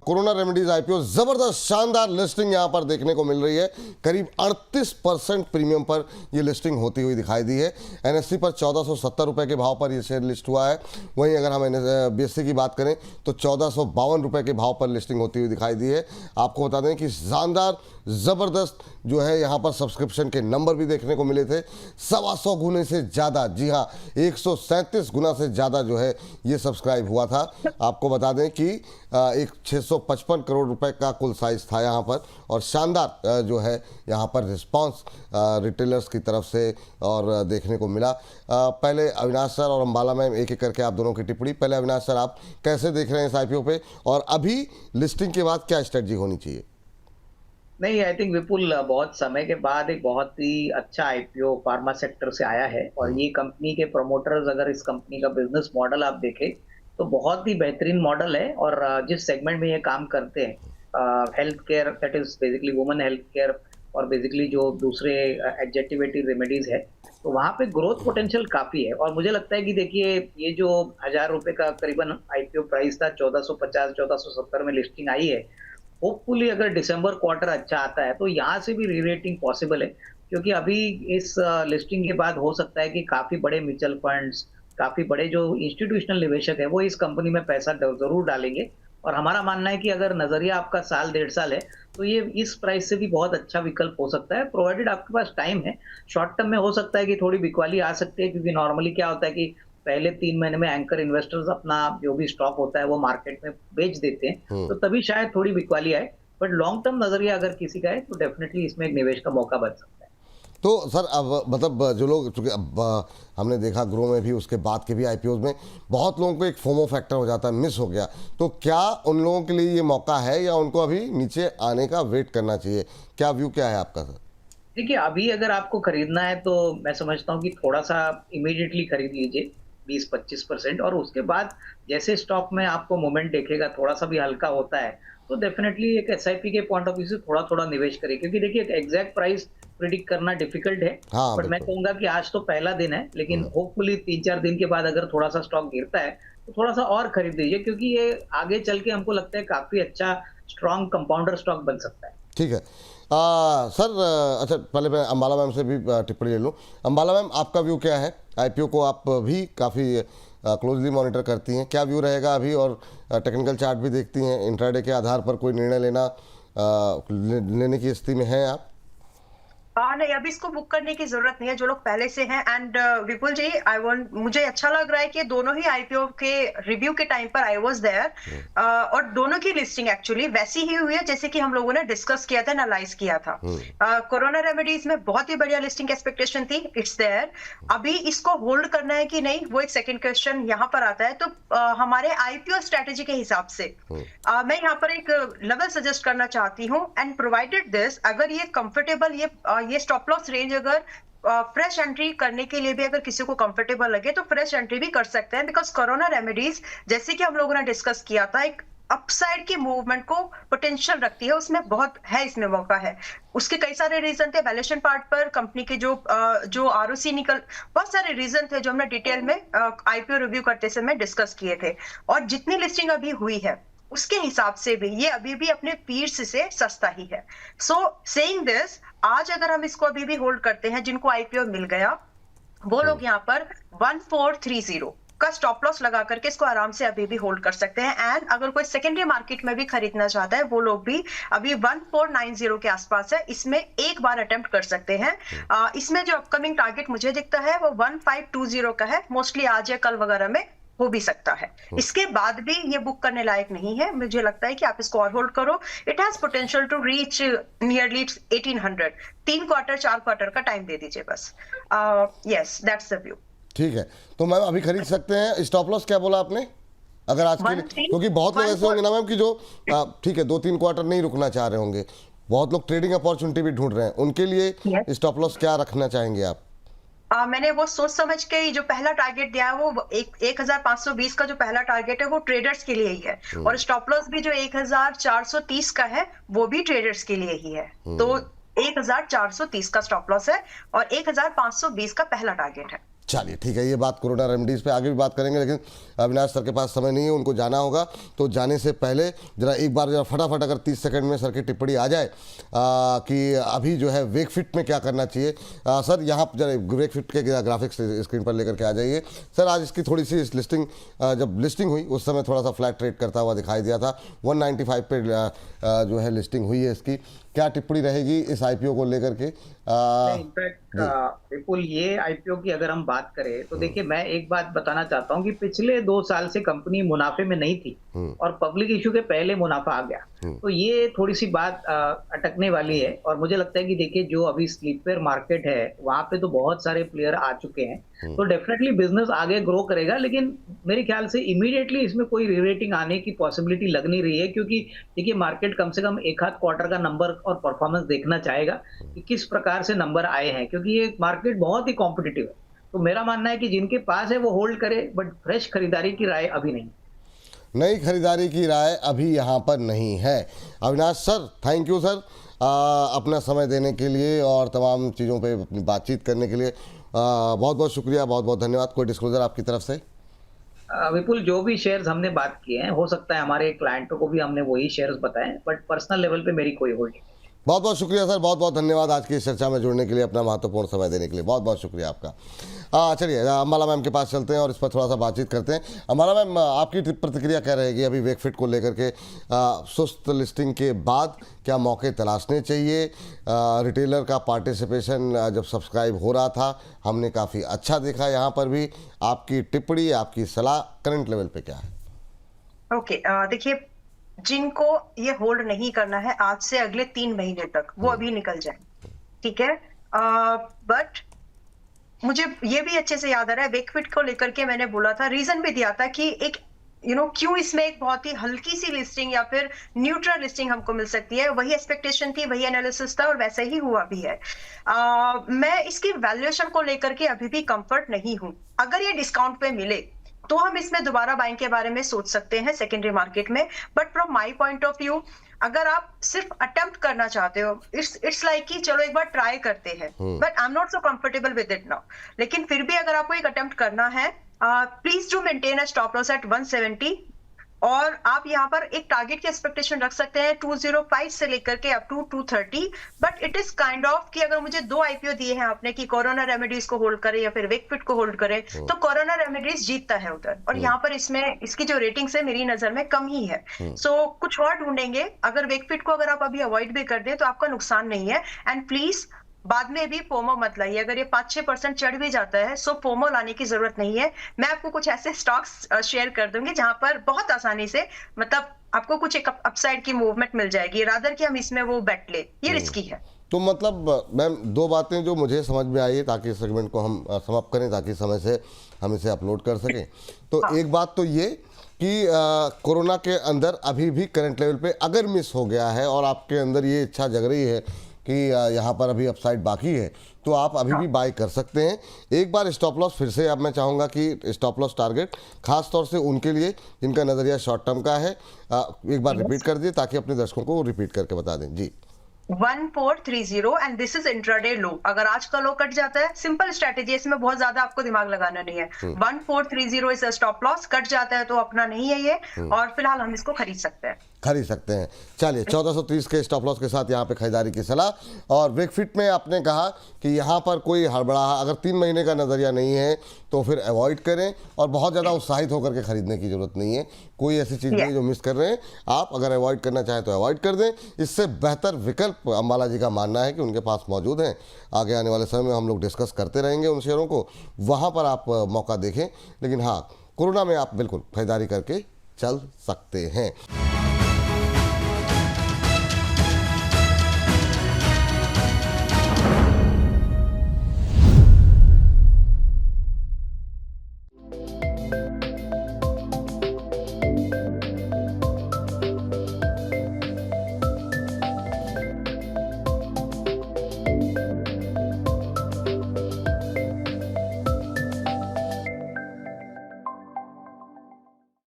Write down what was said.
Corona remedies IPO जबरदस्त शानदार listing यहां पर देखने को मिल रही है। करीब 38% प्रीमियम पर यह लिस्टिंग होती हुई दिखाई दी है। एनएससी पर 1470 रुपए के भाव पर यह शेयर लिस्ट हुआ है। वहीं अगर हम बीएससी की बात करें तो 1452 रुपए के भाव पर लिस्टिंग होती हुई दिखाई दी है। आपको बता दें कि शानदार ज़बरदस्त जो है यहाँ पर सब्सक्रिप्शन के नंबर भी देखने को मिले थे। 125 गुने से ज़्यादा, जी हाँ 137 गुना से ज़्यादा जो है ये सब्सक्राइब हुआ था। आपको बता दें कि एक 655 करोड़ रुपए का कुल साइज था यहाँ पर, और शानदार जो है यहाँ पर रिस्पांस रिटेलर्स की तरफ से और देखने को मिला। पहले अविनाश सर और अंबाला मैम एक एक करके आप दोनों की टिप्पणी। पहले अविनाश सर, आप कैसे देख रहे हैं इस आईपीओ पे, और अभी लिस्टिंग के बाद क्या स्ट्रेटजी होनी चाहिए? नहीं, आई थिंक विपुल बहुत समय के बाद एक बहुत ही अच्छा आईपीओ फार्मा सेक्टर से आया है। और ये कंपनी के प्रमोटर्स, अगर इस कंपनी का बिजनेस मॉडल आप देखें तो बहुत ही बेहतरीन मॉडल है। और जिस सेगमेंट में ये काम करते हैं, health care, that is basically women health care, और बेसिकली जो दूसरे एडजेक्टिवेटिव रेमेडीज है, तो वहाँ पे ग्रोथ पोटेंशियल काफी है। और मुझे लगता है कि देखिए, ये जो 1000 रुपए का करीबन आईपीओ प्राइस था, 1450 1470 में लिस्टिंग आई है। होपफुली अगर दिसंबर क्वार्टर अच्छा आता है तो यहाँ से भी री रेटिंग पॉसिबल है, क्योंकि अभी इस लिस्टिंग के बाद हो सकता है कि काफी बड़े म्यूचुअल फंड्स, काफी बड़े जो इंस्टीट्यूशनल निवेशक है, वो इस कंपनी में पैसा जरूर डालेंगे। और हमारा मानना है कि अगर नजरिया आपका साल 1.5 साल है तो ये इस प्राइस से भी बहुत अच्छा विकल्प हो सकता है, प्रोवाइडेड आपके पास टाइम है। शॉर्ट टर्म में हो सकता है कि थोड़ी बिकवाली आ सकती है, क्योंकि नॉर्मली क्या होता है कि पहले 3 महीने में एंकर इन्वेस्टर्स अपना जो भी स्टॉक होता है वो मार्केट में बेच देते हैं, तो तभी शायद थोड़ी बिकवाली आए। बट लॉन्ग टर्म नजरिया अगर किसी का है तो डेफिनेटली इसमें एक निवेश का मौका बन सकता है। तो सर, अब मतलब जो लोग, चूंकि अब हमने देखा ग्रो में भी, उसके बाद के भी आईपीओ में बहुत लोगों को एक फोमो फैक्टर हो जाता है, मिस हो गया, तो क्या उन लोगों के लिए ये मौका है या उनको अभी नीचे आने का वेट करना चाहिए? क्या व्यू क्या है आपका सर? देखिए, अभी अगर आपको खरीदना है तो मैं समझता हूँ कि थोड़ा सा इमीडिएटली खरीद लीजिए 20-25%, और उसके बाद जैसे स्टॉक में आपको मोमेंट देखेगा, थोड़ा सा भी हल्का होता है, तो डेफिनेटली एक एसआईपी के पॉइंट ऑफ व्यू से थोड़ा थोड़ा निवेश करिए। क्योंकि देखिए, एग्जैक्ट प्राइस प्रिडिक्ट करना डिफिकल्ट है। हाँ, बट मैं कहूंगा कि आज तो पहला दिन है, लेकिन होपफुली 3-4 दिन के बाद अगर थोड़ा सा स्टॉक गिरता है तो थोड़ा सा और खरीद लीजिए, क्योंकि ये आगे चल के हमको लगता है काफी अच्छा स्ट्रॉन्ग कंपाउंडर स्टॉक बन सकता है। ठीक है सर। अच्छा, पहले मैं अंबाला मैम से भी टिप्पणी ले लूँ। अंबाला मैम, आपका व्यू क्या है? आईपीओ को आप भी काफ़ी क्लोजली मॉनिटर करती हैं, क्या व्यू रहेगा अभी? और टेक्निकल चार्ट भी देखती हैं, इंट्राडे के आधार पर कोई निर्णय लेने की स्थिति में हैं आप? नहीं, अभी इसको बुक करने की जरूरत नहीं है, जो लोग पहले से हैं। एंड विपुल जी, मुझे अच्छा लग रहा है कि दोनों ही आईपीओ के रिव्यू के टाइम पर आई वाज देयर, और दोनों की लिस्टिंग एक्चुअली वैसी ही हुई है जैसे कि हम लोगों ने डिस्कस किया था, एनालाइज किया था। कोरोना रेमेडीज में बहुत ही बढ़िया लिस्टिंग एक्सपेक्टेशन थी, इट्स देयर। अभी इसको होल्ड करना है कि नहीं, वो एक सेकंड क्वेश्चन यहाँ पर आता है। तो हमारे आईपीओ स्ट्रेटेजी के हिसाब से मैं यहाँ पर एक लेवल सजेस्ट करना चाहती हूँ। एंड प्रोवाइडेड दिस, अगर ये कंफर्टेबल, ये स्टॉप लॉस रेंज अगर फ्रेश एंट्री करने के लिए भी अगर किसी को कंफर्टेबल लगे तो फ्रेश एंट्री भी कर सकते हैं। बिकॉज कोरोना रेमेडीज, जैसे कि हम लोगों ने डिस्कस किया था, एक अपसाइड की मूवमेंट को पोटेंशियल रखती है, उसमें बहुत है, इसमें मौका है। उसके कई सारे रीजन थे, वैल्यूएशन पार्ट पर कंपनी के जो आरओसी निकल, बहुत सारे रीजन थे जो हमने डिटेल में आईपीओ रिव्यू करते समय डिस्कस किए थे। और जितनी लिस्टिंग अभी हुई है उसके हिसाब से भी ये अभी भी अपने पीर्स से सस्ता ही है। सो सेइंग दिस, आज अगर हम इसको अभी भी होल्ड करते हैं, जिनको आईपीओ मिल गया वो लोग यहाँ पर 1430 का स्टॉप लॉस लगा करके इसको आराम से अभी भी होल्ड कर सकते हैं। एंड अगर कोई सेकेंडरी मार्केट में भी खरीदना चाहता है, वो लोग भी अभी 1490 के आसपास है, इसमें एक बार अटेम्प्ट कर सकते हैं। इसमें जो अपकमिंग टारगेट मुझे दिखता है वो 1520 का है, मोस्टली आज या कल वगैरह में हो भी सकता है। इसके बाद भी ये बुक करने लायक नहीं है, मुझे लगता है कि आप इसको और होल्ड करो। It has potential to reach nearly 1800। 3 quarter 4 quarter का टाइम दे दीजिए बस। Yes, that's the view. ठीक है, तो मैम अभी खरीद सकते हैं। स्टॉप लॉस क्या बोला आपने? अगर आज के लिए, क्योंकि बहुत लोग ऐसे होंगे ना मैम कि जो ठीक है 2-3 क्वार्टर नहीं रुकना चाह रहे होंगे, बहुत लोग ट्रेडिंग अपॉर्चुनिटी भी ढूंढ रहे हैं, उनके लिए स्टॉप लॉस क्या रखना चाहेंगे आप? मैंने वो सोच समझ के ही जो पहला टारगेट दिया है, वो 1520 का जो पहला टारगेट है वो ट्रेडर्स के लिए ही है। और स्टॉप लॉस भी जो 1430 का है वो भी ट्रेडर्स के लिए ही है। तो 1430 का स्टॉप लॉस है और 1520 का पहला टारगेट है। चलिए ठीक है, ये बात कोरोना रेमेडीज़ पे आगे भी बात करेंगे, लेकिन अविनाश सर के पास समय नहीं है, उनको जाना होगा। तो जाने से पहले जरा एक बार जरा फटाफट अगर 30 सेकंड में सर की टिप्पणी आ जाए कि अभी जो है वेकफिट में क्या करना चाहिए। सर यहाँ जरा वेकफिट के ग्राफिक्स स्क्रीन पर लेकर के आ जाइए। सर आज इसकी थोड़ी सी लिस्टिंग, जब लिस्टिंग हुई उस समय थोड़ा सा फ्लैट ट्रेड करता हुआ दिखाई दिया था। 195 पे जो है लिस्टिंग हुई है इसकी, क्या टिप्पणी रहेगी इस आईपीओ को लेकर के? इनफैक्ट विपुल, ये आईपीओ की अगर हम बात करें तो देखिए, मैं एक बात बताना चाहता हूँ कि पिछले 2 साल से कंपनी मुनाफे में नहीं थी और पब्लिक इशू के पहले मुनाफा आ गया, तो ये थोड़ी सी बात अटकने वाली है। और मुझे लगता है कि देखिए, जो अभी स्लीपर मार्केट है वहां पे तो बहुत सारे प्लेयर आ चुके हैं, तो डेफिनेटली बिजनेस आगे ग्रो करेगा। लेकिन मेरे ख्याल से इमीडिएटली इसमें कोई रीरेटिंग आने की पॉसिबिलिटी लग नहीं रही है, क्योंकि देखिए मार्केट कम से कम एक आध क्वार्टर का नंबर और परफॉर्मेंस देखना चाहेगा कि किस प्रकार से नंबर आए हैं, क्योंकि ये मार्केट बहुत ही कॉम्पिटिटिव है। तो मेरा मानना है कि जिनके पास है वो होल्ड करे, बट फ्रेश खरीदारी की राय अभी नहीं। नई खरीदारी की राय अभी यहाँ पर नहीं है। Avinash sir, thank you sir अपना समय देने के लिए और तमाम चीज़ों पे अपनी बातचीत करने के लिए बहुत बहुत शुक्रिया, बहुत बहुत धन्यवाद। कोई डिस्क्लोजर आपकी तरफ से? विपुल, जो भी शेयर्स हमने बात किए हैं, हो सकता है हमारे क्लाइंटों को भी हमने वही शेयर्स बताएं, बट पर्सनल लेवल पे मेरी कोई होल्डिंग नहीं। बहुत बहुत शुक्रिया सर, बहुत बहुत धन्यवाद आज की इस चर्चा में जुड़ने के लिए, अपना महत्वपूर्ण समय देने के लिए बहुत बहुत शुक्रिया आपका। चलिए अंबाला मैम के पास चलते हैं और इस पर थोड़ा सा बातचीत करते हैं। अंबाला मैम, आपकी प्रतिक्रिया क्या रहेगी अभी वेकफिट को लेकर के? सुस्त लिस्टिंग के बाद क्या मौके तलाशने चाहिए? रिटेलर का पार्टिसिपेशन जब सब्सक्राइब हो रहा था हमने काफ़ी अच्छा देखा, यहाँ पर भी आपकी टिप्पणी, आपकी सलाह करंट लेवल पे क्या है? ओके, देखिए, जिनको ये होल्ड नहीं करना है आज से अगले 3 महीने तक, वो अभी निकल जाए, ठीक है। बट मुझे ये भी अच्छे से याद आ रहा है, वेकफिट को लेकर के मैंने बोला था, रीजन भी दिया था कि एक क्यों इसमें एक बहुत ही हल्की सी लिस्टिंग या फिर न्यूट्रल लिस्टिंग हमको मिल सकती है। वही एक्सपेक्टेशन थी, वही एनालिसिस था और वैसे ही हुआ भी है। मैं इसकी वैल्यूएशन को लेकर के अभी भी कंफर्ट नहीं हूं। अगर ये डिस्काउंट पे मिले तो हम इसमें दोबारा बाइंग के बारे में सोच सकते हैं सेकेंडरी मार्केट में। But from my point of view, अगर आप सिर्फ अटेम्प्ट करना चाहते हो, इट्स लाइक कि चलो एक बार ट्राई करते हैं, but I am not so comfortable with it now. लेकिन फिर भी अगर आपको एक अटेम्प्ट करना है, please do maintain a stop loss at 170 और आप यहाँ पर एक टारगेट की एक्सपेक्टेशन रख सकते हैं 205 से लेकर के up to 230। But it is kind of कि अगर मुझे 2 आईपीओ दिए हैं आपने कि कोरोना रेमेडीज को होल्ड करे या फिर वेकफिट को होल्ड करे, तो कोरोना रेमेडीज जीतता है उधर, और यहाँ पर इसमें इसकी जो रेटिंग्स है मेरी नजर में कम ही है। सो कुछ और ढूंढेंगे। अगर वेकफिट को अगर आप अभी अवॉइड भी कर दें तो आपका नुकसान नहीं है। एंड प्लीज बाद में भी फोमो मत लाइए। अगर ये 5-6% चढ़ भी जाता है, सो फोमो लाने की जरूरत नहीं है। मैं आपको कुछ ऐसे स्टॉक्स शेयर कर दूंगी जहां पर बहुत आसानी से, मतलब आपको कुछ एक अपसाइड की मूवमेंट मिल जाएगी, रादर कि हम इसमें वो बेट ले। ये रिस्की है। तो मतलब मैम 2 बातें जो मुझे समझ में आई है, ताकि इस सेगमेंट को हम समाप्त करें, ताकि समय से हम इसे अपलोड कर सकें। तो हाँ। एक बात तो ये कि कोरोना के अंदर अभी भी करंट लेवल पे अगर मिस हो गया है और आपके अंदर ये इच्छा जग रही है कि यहाँ पर अभी अपसाइड बाकी है, तो आप अभी भी बाय कर सकते हैं। एक बार स्टॉप लॉस फिर से अब मैं चाहूँगा कि स्टॉप लॉस टारगेट खास तौर से उनके लिए जिनका नज़रिया शॉर्ट टर्म का है, एक बार रिपीट कर दिए ताकि अपने दर्शकों को रिपीट करके बता दें। जी, 1430 एंड दिस इज इंट्राडे लो। अगर आज का लो कट जाता है, सिंपल स्ट्रेटेजी, इसमें बहुत ज्यादा आपको दिमाग लगाना नहीं है। 1430 इज स्टॉप लॉस, कट जाता है तो अपना नहीं है ये, और फिलहाल हम इसको खरीद सकते हैं। चलिए 1430 के स्टॉप लॉस के साथ यहाँ पे खरीदारी की सलाह। और वेकफिट में आपने कहा कि यहाँ पर कोई हड़बड़ा, अगर 3 महीने का नज़रिया नहीं है तो फिर अवॉइड करें और बहुत ज़्यादा उत्साहित होकर के खरीदने की जरूरत नहीं है। कोई ऐसी चीज़ नहीं जो मिस कर रहे हैं आप, अगर अवॉइड करना चाहें तो अवॉइड कर दें। इससे बेहतर विकल्प अंबाला जी का मानना है कि उनके पास मौजूद हैं। आगे आने वाले समय में हम लोग डिस्कस करते रहेंगे उन शेयरों को, वहाँ पर आप मौका देखें। लेकिन हाँ, कोरोना में आप बिल्कुल खरीदारी करके चल सकते हैं।